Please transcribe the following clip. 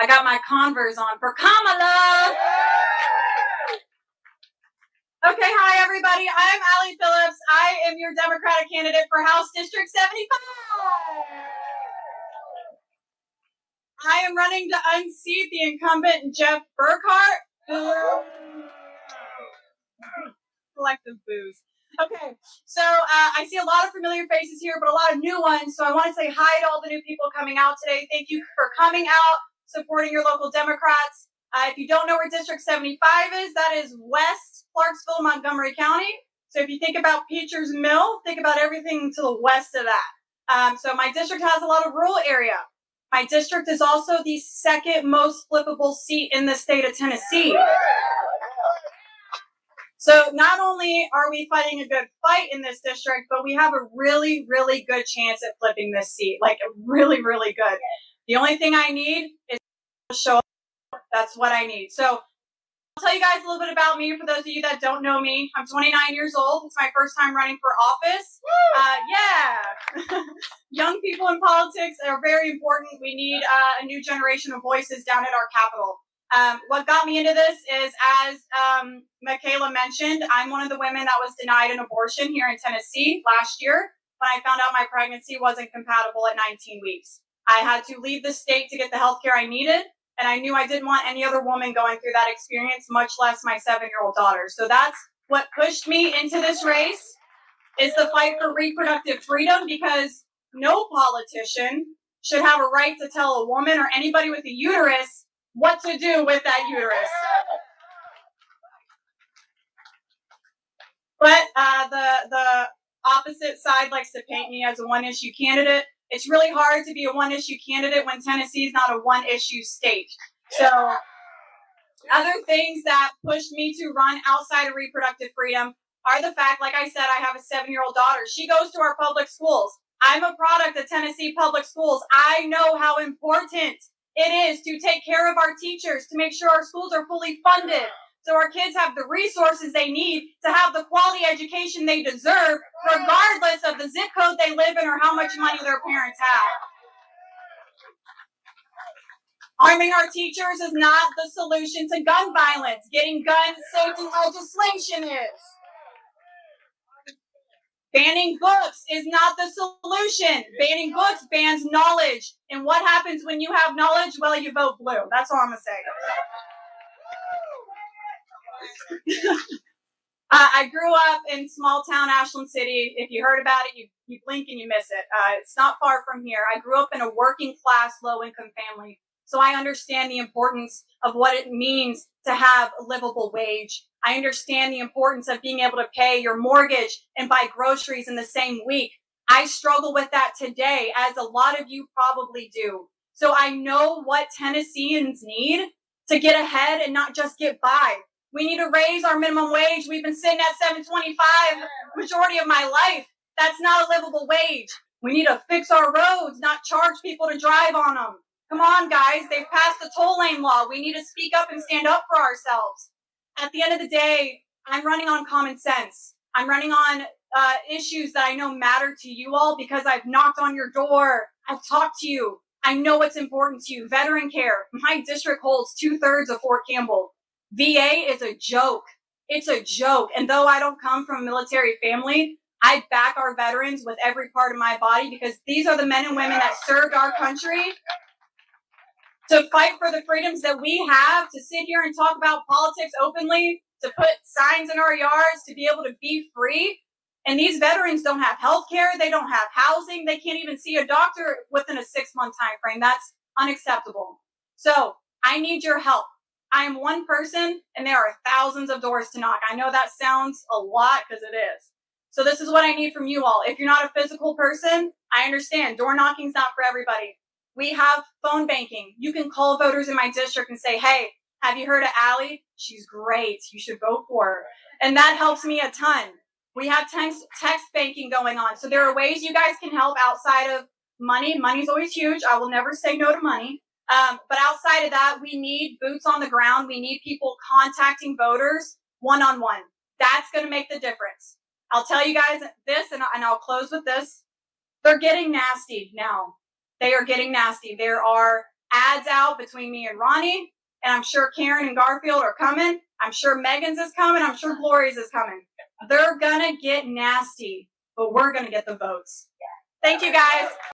I got my Converse on for Kamala. Okay, hi everybody. I'm Allie Phillips. I am your Democratic candidate for House District 75. I am running to unseat the incumbent Jeff Burkhart. Collective boos. Okay, so I see a lot of familiar faces here, but a lot of new ones. So I want to say hi to all the new people coming out today. Thank you for coming out, supporting your local Democrats. If you don't know where District 75 is, that is West Clarksville, Montgomery County. So if you think about Peachers Mill, think about everything to the west of that. So my district has a lot of rural area. My district is also the second most flippable seat in the state of Tennessee. So not only are we fighting a good fight in this district, but we have a really, really good chance at flipping this seat. Like really, really good. The only thing I need is to show up. That's what I need. So I'll tell you guys a little bit about me for those of you that don't know me. I'm 29 years old. It's my first time running for office. Yeah. Young people in politics are very important. We need a new generation of voices down at our Capitol. What got me into this is, as Michaela mentioned, I'm one of the women that was denied an abortion here in Tennessee last year when I found out my pregnancy wasn't compatible at 19 weeks. I had to leave the state to get the health care I needed, and I knew I didn't want any other woman going through that experience, much less my 7-year-old daughter. So that's what pushed me into this race, is the fight for reproductive freedom, because no politician should have a right to tell a woman or anybody with a uterus what to do with that uterus. But the opposite side likes to paint me as a one-issue candidate. It's really hard to be a one-issue candidate when Tennessee is not a one-issue state. So other things that pushed me to run outside of reproductive freedom are the fact, like I said, I have a 7-year-old daughter. She goes to our public schools. I'm a product of Tennessee public schools. I know how important it is to take care of our teachers, to make sure our schools are fully funded, so our kids have the resources they need to have the quality education they deserve, regardless of the zip code they live in or how much money their parents have. Arming our teachers is not the solution to gun violence. Getting gun safety legislation is. Banning books is not the solution. Banning books bans knowledge. And what happens when you have knowledge? Well, you vote blue. That's all I'm going to say. I grew up in small town Ashland City. If you heard about it, you blink and you miss it. It's not far from here. I grew up in a working class, low income family. So I understand the importance of what it means to have a livable wage. I understand the importance of being able to pay your mortgage and buy groceries in the same week. I struggle with that today, as a lot of you probably do. So I know what Tennesseans need to get ahead and not just get by. We need to raise our minimum wage. We've been sitting at $7.25 majority of my life. That's not a livable wage. We need to fix our roads, not charge people to drive on them. Come on, guys. They've passed the toll lane law. We need to speak up and stand up for ourselves. At the end of the day, I'm running on common sense. I'm running on issues that I know matter to you all, because I've knocked on your door. I've talked to you. I know what's important to you. Veteran care. My district holds 2/3 of Fort Campbell. VA is a joke. It's a joke. And though I don't come from a military family, I back our veterans with every part of my body, because these are the men and women that served our country to fight for the freedoms that we have, to sit here and talk about politics openly, to put signs in our yards, to be able to be free. And these veterans don't have health care. They don't have housing. They can't even see a doctor within a 6-month time frame. That's unacceptable. So I need your help. I am one person, and there are thousands of doors to knock. I know that sounds a lot, because it is. So this is what I need from you all. If you're not a physical person, I understand. Door knocking's not for everybody. We have phone banking. You can call voters in my district and say, hey, have you heard of Allie? She's great. You should vote for her. And that helps me a ton. We have text banking going on. So there are ways you guys can help outside of money. Money's always huge. I will never say no to money. But outside of that, we need boots on the ground. We need people contacting voters one-on-one. That's going to make the difference. I'll tell you guys this, and I'll close with this. They're getting nasty now. They are getting nasty. There are ads out between me and Ronnie, and I'm sure Karen and Garfield are coming. I'm sure Megan's is coming. I'm sure Glory's is coming. They're gonna get nasty, but we're gonna get the votes. Thank you, guys.